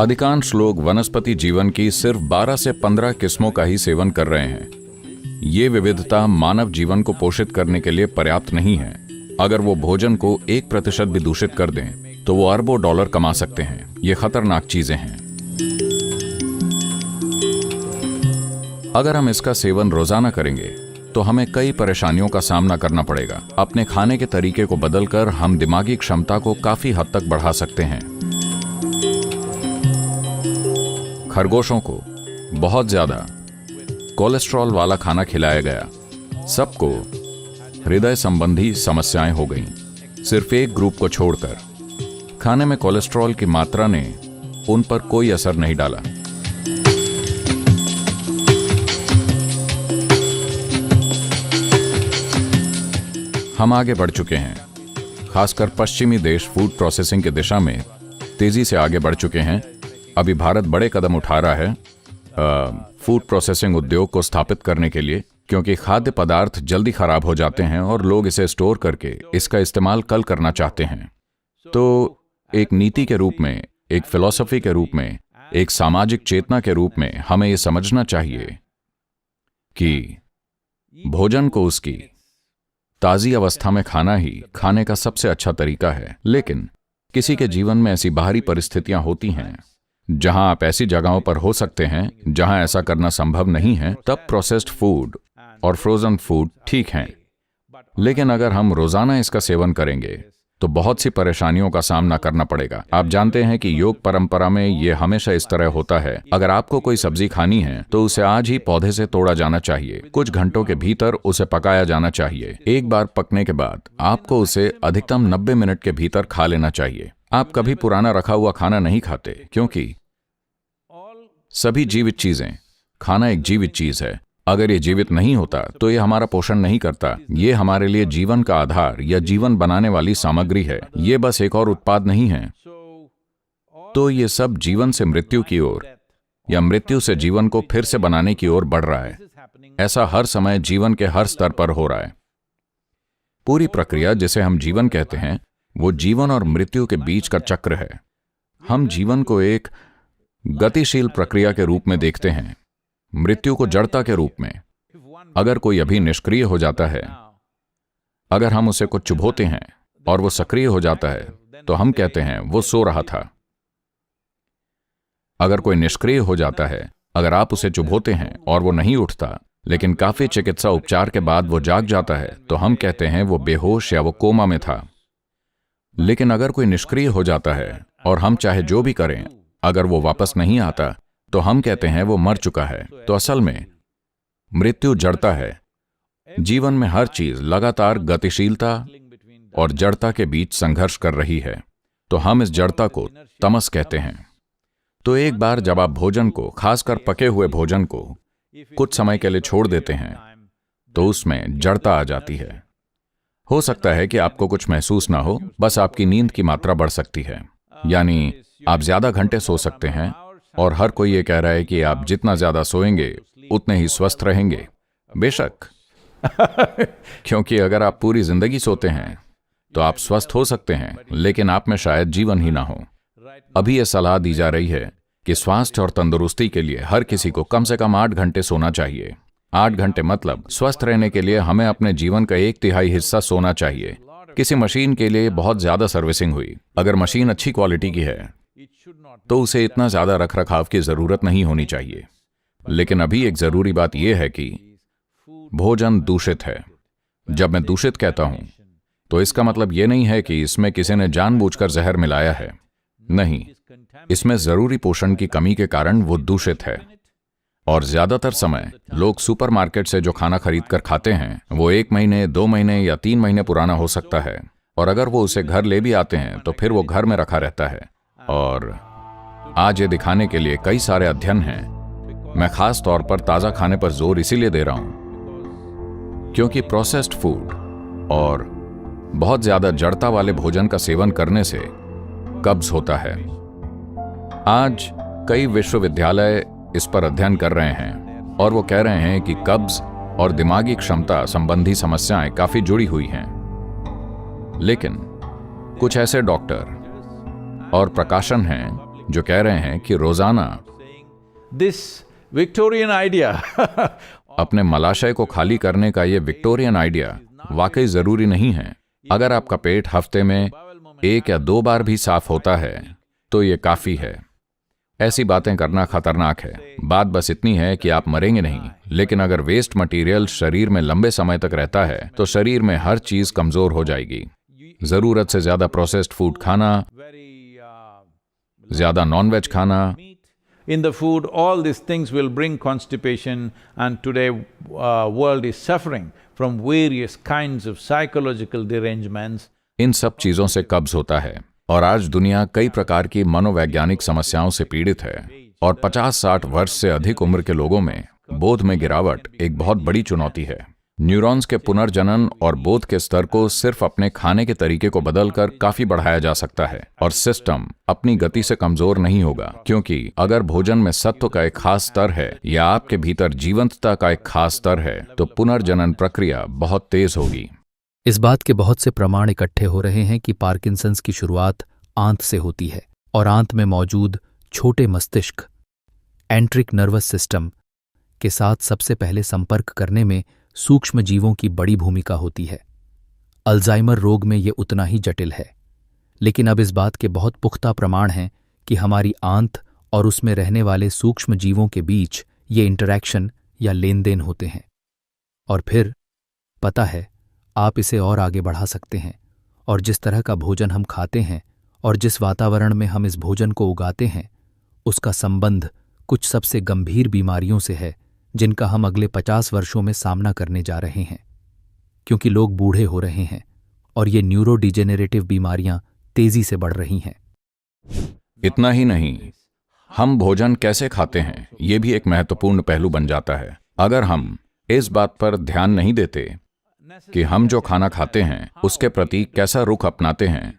अधिकांश लोग वनस्पति जीवन की सिर्फ 12 से 15 किस्मों का ही सेवन कर रहे हैं। ये विविधता मानव जीवन को पोषित करने के लिए पर्याप्त नहीं है। अगर वो भोजन को 1% भी दूषित कर दें तो वो अरबों डॉलर कमा सकते हैं। ये खतरनाक चीजें हैं। अगर हम इसका सेवन रोजाना करेंगे तो हमें कई परेशानियों का सामना करना पड़ेगा। अपने खाने के तरीके को बदलकर हम दिमागी क्षमता को काफी हद तक बढ़ा सकते हैं। खरगोशों को बहुत ज्यादा कोलेस्ट्रॉल वाला खाना खिलाया गया। सबको हृदय संबंधी समस्याएं हो गईं, सिर्फ एक ग्रुप को छोड़कर। खाने में कोलेस्ट्रॉल की मात्रा ने उन पर कोई असर नहीं डाला। हम आगे बढ़ चुके हैं। खासकर पश्चिमी देश फूड प्रोसेसिंग की दिशा में तेजी से आगे बढ़ चुके हैं। अभी भारत बड़े कदम उठा रहा है फूड प्रोसेसिंग उद्योग को स्थापित करने के लिए, क्योंकि खाद्य पदार्थ जल्दी खराब हो जाते हैं और लोग इसे स्टोर करके इसका इस्तेमाल कल करना चाहते हैं। तो एक नीति के रूप में, एक फिलॉसफी के रूप में, एक सामाजिक चेतना के रूप में हमें यह समझना चाहिए कि भोजन को उसकी ताजी अवस्था में खाना ही खाने का सबसे अच्छा तरीका है। लेकिन किसी के जीवन में ऐसी बाहरी परिस्थितियां होती हैं जहां आप ऐसी जगहों पर हो सकते हैं जहां ऐसा करना संभव नहीं है, तब प्रोसेस्ड फूड और फ्रोजन फूड ठीक हैं। लेकिन अगर हम रोजाना इसका सेवन करेंगे तो बहुत सी परेशानियों का सामना करना पड़ेगा। आप जानते हैं कि योग परंपरा में यह हमेशा इस तरह होता है। अगर आपको कोई सब्जी खानी है तो उसे आज ही पौधे से तोड़ा जाना चाहिए। कुछ घंटों के भीतर उसे पकाया जाना चाहिए। एक बार पकने के बाद आपको उसे अधिकतम 90 मिनट के भीतर खा लेना चाहिए। आप कभी पुराना रखा हुआ खाना नहीं खाते, क्योंकि सभी जीवित चीजें, खाना एक जीवित चीज है। अगर ये जीवित नहीं होता तो ये हमारा पोषण नहीं करता। ये हमारे लिए जीवन का आधार या जीवन बनाने वाली सामग्री है। ये बस एक और उत्पाद नहीं है। तो ये सब जीवन से मृत्यु की ओर या मृत्यु से जीवन को फिर से बनाने की ओर बढ़ रहा है। ऐसा हर समय जीवन के हर स्तर पर हो रहा है। पूरी प्रक्रिया जिसे हम जीवन कहते हैं वो जीवन और मृत्यु के बीच का चक्र है। हम जीवन को एक गतिशील प्रक्रिया के रूप में देखते हैं, मृत्यु को जड़ता के रूप में। अगर कोई अभी निष्क्रिय हो जाता है, अगर हम उसे कुछ चुभोते हैं और वो सक्रिय हो जाता है तो हम कहते हैं वो सो रहा था। अगर कोई निष्क्रिय हो जाता है, अगर आप उसे चुभोते हैं और वो नहीं उठता, लेकिन काफी चिकित्सा उपचार के बाद वो जाग जाता है, तो हम कहते हैं वो बेहोश या वो कोमा में था। लेकिन अगर कोई निष्क्रिय हो जाता है और हम चाहे जो भी करें, अगर वो वापस नहीं आता तो हम कहते हैं वो मर चुका है। तो असल में मृत्यु जड़ता है। जीवन में हर चीज लगातार गतिशीलता और जड़ता के बीच संघर्ष कर रही है। तो हम इस जड़ता को तमस कहते हैं। तो एक बार जब आप भोजन को, खासकर पके हुए भोजन को, कुछ समय के लिए छोड़ देते हैं तो उसमें जड़ता आ जाती है। हो सकता है कि आपको कुछ महसूस ना हो, बस आपकी नींद की मात्रा बढ़ सकती है। यानी आप ज्यादा घंटे सो सकते हैं और हर कोई ये कह रहा है कि आप जितना ज्यादा सोएंगे उतने ही स्वस्थ रहेंगे। बेशक क्योंकि अगर आप पूरी जिंदगी सोते हैं तो आप स्वस्थ हो सकते हैं, लेकिन आप में शायद जीवन ही ना हो। अभी यह सलाह दी जा रही है कि स्वास्थ्य और तंदुरुस्ती के लिए हर किसी को कम से कम 8 घंटे सोना चाहिए। 8 घंटे मतलब स्वस्थ रहने के लिए हमें अपने जीवन का 1/3 हिस्सा सोना चाहिए। किसी मशीन के लिए बहुत ज्यादा सर्विसिंग हुई, अगर मशीन अच्छी क्वालिटी की है तो उसे इतना ज्यादा रखरखाव की जरूरत नहीं होनी चाहिए। लेकिन अभी एक जरूरी बात यह है कि भोजन दूषित है। जब मैं दूषित कहता हूं तो इसका मतलब यह नहीं है कि इसमें किसी ने जानबूझकर जहर मिलाया है। नहीं, इसमें जरूरी पोषण की कमी के कारण वो दूषित है। और ज्यादातर समय लोग सुपरमार्केट से जो खाना खरीद कर खाते हैं वो 1 महीने, 2 महीने या 3 महीने पुराना हो सकता है। और अगर वो उसे घर ले भी आते हैं तो फिर वो घर में रखा रहता है। और आज ये दिखाने के लिए कई सारे अध्ययन हैं। मैं खास तौर पर ताजा खाने पर जोर इसीलिए दे रहा हूं क्योंकि प्रोसेस्ड फूड और बहुत ज्यादा जड़ता वाले भोजन का सेवन करने से कब्ज होता है। आज कई विश्वविद्यालय इस पर अध्ययन कर रहे हैं और वो कह रहे हैं कि कब्ज और दिमागी क्षमता संबंधी समस्याएं काफी जुड़ी हुई हैं। लेकिन कुछ ऐसे डॉक्टर और प्रकाशन हैं जो कह रहे हैं कि रोजाना This Victorian idea अपने मलाशय को खाली करने का ये विक्टोरियन आइडिया वाकई जरूरी नहीं है। अगर आपका पेट हफ्ते में 1 या 2 बार भी साफ होता है तो ये काफी है। ऐसी बातें करना खतरनाक है। बात बस इतनी है कि आप मरेंगे नहीं, लेकिन अगर वेस्ट मटेरियल शरीर में लंबे समय तक रहता है तो शरीर में हर चीज कमजोर हो जाएगी। जरूरत से ज्यादा प्रोसेस्ड फूड खाना, ज्यादा नॉनवेज खाना, in the food, all these things will bring constipation, and today world is suffering from various kinds of psychological derangements. इन सब चीजों से कब्ज होता है और आज दुनिया कई प्रकार की मनोवैज्ञानिक समस्याओं से पीड़ित है और 50-60 वर्ष से अधिक उम्र के लोगों में बोध में गिरावट एक बहुत बड़ी चुनौती है। न्यूरॉन्स के पुनर्जनन और बोध के स्तर को सिर्फ अपने खाने के तरीके को बदलकर काफी बढ़ाया जा सकता है और सिस्टम अपनी गति से कमजोर नहीं होगा, क्योंकि अगर भोजन में सत्व का एक खास स्तर है या आपके भीतर जीवंतता का एक खास स्तर है तो पुनर्जनन प्रक्रिया बहुत तेज होगी। इस बात के बहुत से प्रमाण इकट्ठे हो रहे हैं कि पार्किंसंस की शुरुआत आंत से होती है और आंत में मौजूद छोटे मस्तिष्क एंट्रिक नर्वस सिस्टम के साथ सबसे पहले संपर्क करने में सूक्ष्म जीवों की बड़ी भूमिका होती है। अल्जाइमर रोग में ये उतना ही जटिल है, लेकिन अब इस बात के बहुत पुख्ता प्रमाण हैं कि हमारी आंत और उसमें रहने वाले सूक्ष्म जीवों के बीच ये इंटरैक्शन या लेन देन होते हैं। और फिर पता है, आप इसे और आगे बढ़ा सकते हैं और जिस तरह का भोजन हम खाते हैं और जिस वातावरण में हम इस भोजन को उगाते हैं उसका संबंध कुछ सबसे गंभीर बीमारियों से है जिनका हम अगले 50 वर्षों में सामना करने जा रहे हैं, क्योंकि लोग बूढ़े हो रहे हैं और ये न्यूरो डिजेनरेटिव बीमारियां तेजी से बढ़ रही हैं। इतना ही नहीं, हम भोजन कैसे खाते हैं ये भी एक महत्वपूर्ण पहलू बन जाता है। अगर हम इस बात पर ध्यान नहीं देते कि हम जो खाना खाते हैं उसके प्रति कैसा रुख अपनाते हैं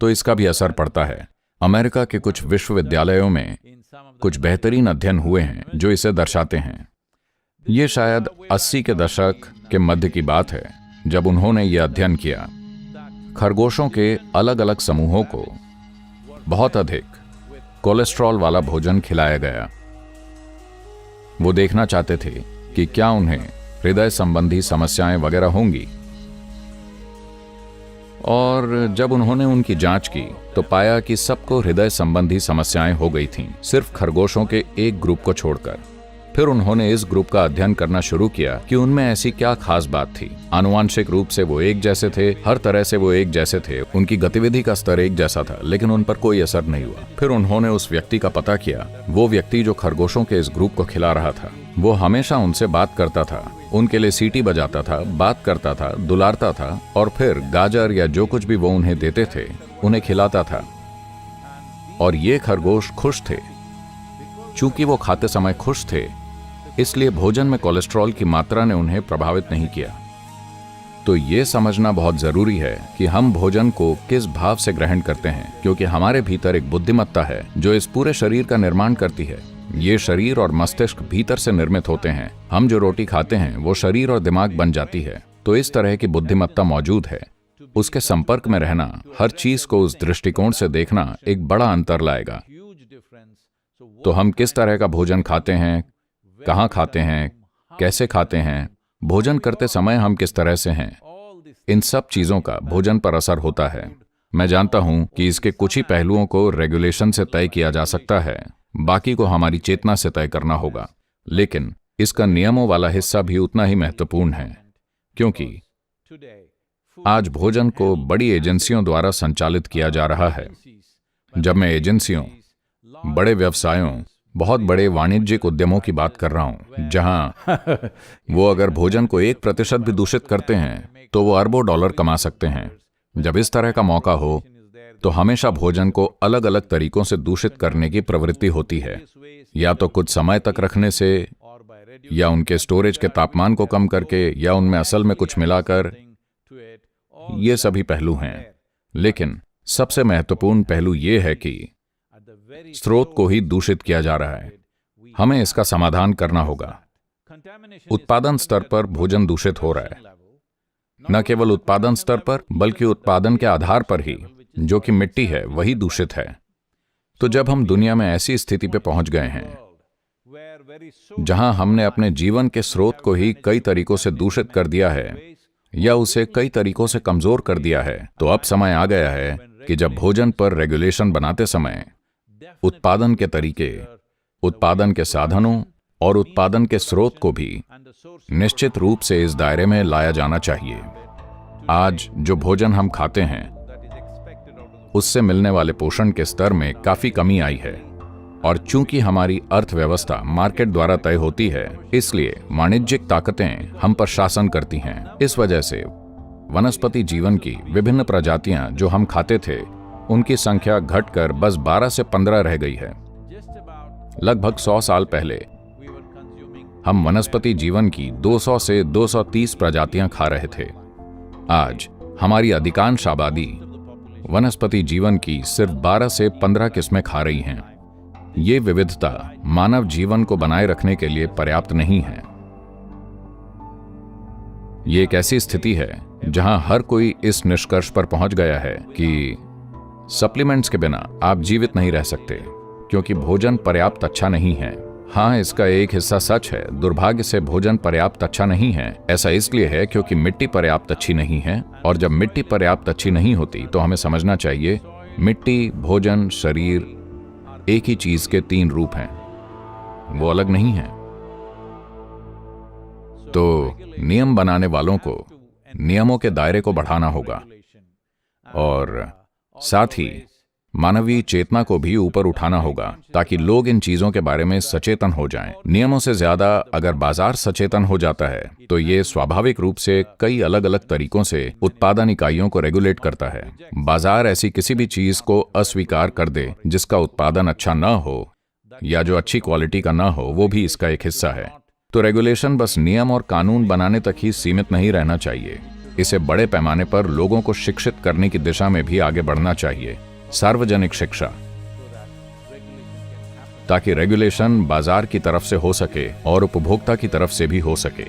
तो इसका भी असर पड़ता है। अमेरिका के कुछ विश्वविद्यालयों में कुछ बेहतरीन अध्ययन हुए हैं जो इसे दर्शाते हैं। ये शायद 80 के दशक के मध्य की बात है जब उन्होंने ये अध्ययन किया। खरगोशों के अलग अलग समूहों को बहुत अधिक कोलेस्ट्रॉल वाला भोजन खिलाया गया। वो देखना चाहते थे कि क्या उन्हें हृदय संबंधी समस्याएं वगैरह होंगी, और जब उन्होंने उनकी जांच की तो पाया कि सबको हृदय संबंधी समस्याएं हो गई थीं, सिर्फ खरगोशों के एक ग्रुप को छोड़कर। फिर उन्होंने इस ग्रुप का अध्ययन करना शुरू किया कि उनमें ऐसी क्या खास बात थी। आनुवांशिक रूप से वो एक जैसे थे, हर तरह से वो एक जैसे थे, उनकी गतिविधि का स्तर एक जैसा था, लेकिन उन पर कोई असर नहीं हुआ। फिर उन्होंने उस व्यक्ति का पता किया। वो व्यक्ति जो खरगोशों के इस ग्रुप को खिला रहा था, वो हमेशा उनसे बात करता था, उनके लिए सीटी बजाता था, बात करता था, दुलारता था और फिर गाजर या जो कुछ भी वो उन्हें देते थे उन्हें खिलाता था। और ये खरगोश खुश थे। चूंकि वो खाते समय खुश थे, इसलिए भोजन में कोलेस्ट्रॉल की मात्रा ने उन्हें प्रभावित नहीं किया। तो ये समझना बहुत जरूरी है कि हम भोजन को किस भाव से ग्रहण करते हैं, क्योंकि हमारे भीतर एक बुद्धिमत्ता है जो इस पूरे शरीर का निर्माण करती है। ये शरीर और मस्तिष्क भीतर से निर्मित होते हैं। हम जो रोटी खाते हैं वो शरीर और दिमाग बन जाती है। तो इस तरह की बुद्धिमत्ता मौजूद है। उसके संपर्क में रहना, हर चीज को उस दृष्टिकोण से देखना एक बड़ा अंतर लाएगा। तो हम किस तरह का भोजन खाते हैं, कहाँ खाते हैं, कैसे खाते हैं, भोजन करते समय हम किस तरह से हैं, इन सब चीजों का भोजन पर असर होता है। मैं जानता हूं कि इसके कुछ ही पहलुओं को रेगुलेशन से तय किया जा सकता है, बाकी को हमारी चेतना से तय करना होगा। लेकिन इसका नियमों वाला हिस्सा भी उतना ही महत्वपूर्ण है, क्योंकि आज भोजन को बड़ी एजेंसियों द्वारा संचालित किया जा रहा है। जब मैं एजेंसियों, बड़े व्यवसायों, बहुत बड़े वाणिज्यिक उद्यमों की बात कर रहा हूं, जहां वो अगर भोजन को 1% भी दूषित करते हैं तो वो अरबों डॉलर कमा सकते हैं। जब इस तरह का मौका हो तो हमेशा भोजन को अलग अलग तरीकों से दूषित करने की प्रवृत्ति होती है, या तो कुछ समय तक रखने से, या उनके स्टोरेज के तापमान को कम करके, या उनमें असल में कुछ मिलाकर। ये सभी पहलू हैं, लेकिन सबसे महत्वपूर्ण पहलू ये है कि स्रोत को ही दूषित किया जा रहा है। हमें इसका समाधान करना होगा। उत्पादन स्तर पर भोजन दूषित हो रहा है, न केवल उत्पादन स्तर पर बल्कि उत्पादन के आधार पर ही, जो कि मिट्टी है, वही दूषित है। तो जब हम दुनिया में ऐसी स्थिति पे पहुंच गए हैं जहां हमने अपने जीवन के स्रोत को ही कई तरीकों से दूषित कर दिया है या उसे कई तरीकों से कमजोर कर दिया है, तो अब समय आ गया है कि जब भोजन पर रेगुलेशन बनाते समय उत्पादन के तरीके, उत्पादन के साधनों और उत्पादन के स्रोत को भी निश्चित रूप से इस दायरे में लाया जाना चाहिए। आज जो भोजन हम खाते हैं उससे मिलने वाले पोषण के स्तर में काफी कमी आई है, और चूंकि हमारी अर्थव्यवस्था मार्केट द्वारा तय होती है, इसलिए वाणिज्यिक ताकतें हम पर शासन करती हैं। इस वजह से वनस्पति जीवन की विभिन्न प्रजातियां जो हम खाते थे उनकी संख्या घटकर बस 12 से 15 रह गई है। लगभग 100 साल पहले हम वनस्पति जीवन की 200 से 230 प्रजातियां खा रहे थे। आज हमारी अधिकांश आबादी वनस्पति जीवन की सिर्फ 12 से 15 किस्में खा रही हैं। ये विविधता मानव जीवन को बनाए रखने के लिए पर्याप्त नहीं है। ये एक ऐसी स्थिति है जहां हर कोई इस निष्कर्ष पर पहुंच गया है कि सप्लीमेंट्स के बिना आप जीवित नहीं रह सकते, क्योंकि भोजन पर्याप्त अच्छा नहीं है। हाँ, इसका एक हिस्सा सच है। दुर्भाग्य से भोजन पर्याप्त अच्छा नहीं है। ऐसा इसलिए है क्योंकि मिट्टी पर्याप्त अच्छी नहीं है, और जब मिट्टी पर्याप्त अच्छी नहीं होती तो हमें समझना चाहिए मिट्टी, भोजन, शरीर एक ही चीज के 3 रूप हैं, वो अलग नहीं हैं। तो नियम बनाने वालों को नियमों के दायरे को बढ़ाना होगा और साथ ही मानवीय चेतना को भी ऊपर उठाना होगा ताकि लोग इन चीजों के बारे में सचेतन हो जाएं। नियमों से ज्यादा अगर बाजार सचेतन हो जाता है तो ये स्वाभाविक रूप से कई अलग अलग तरीकों से उत्पादन इकाइयों को रेगुलेट करता है। बाजार ऐसी किसी भी चीज को अस्वीकार कर दे जिसका उत्पादन अच्छा न हो या जो अच्छी क्वालिटी का न हो, वो भी इसका एक हिस्सा है। तो रेगुलेशन बस नियम और कानून बनाने तक ही सीमित नहीं रहना चाहिए। इसे बड़े पैमाने पर लोगों को शिक्षित करने की दिशा में भी आगे बढ़ना चाहिए, सार्वजनिक शिक्षा, ताकि रेगुलेशन बाजार की तरफ से हो सके और उपभोक्ता की तरफ से भी हो सके।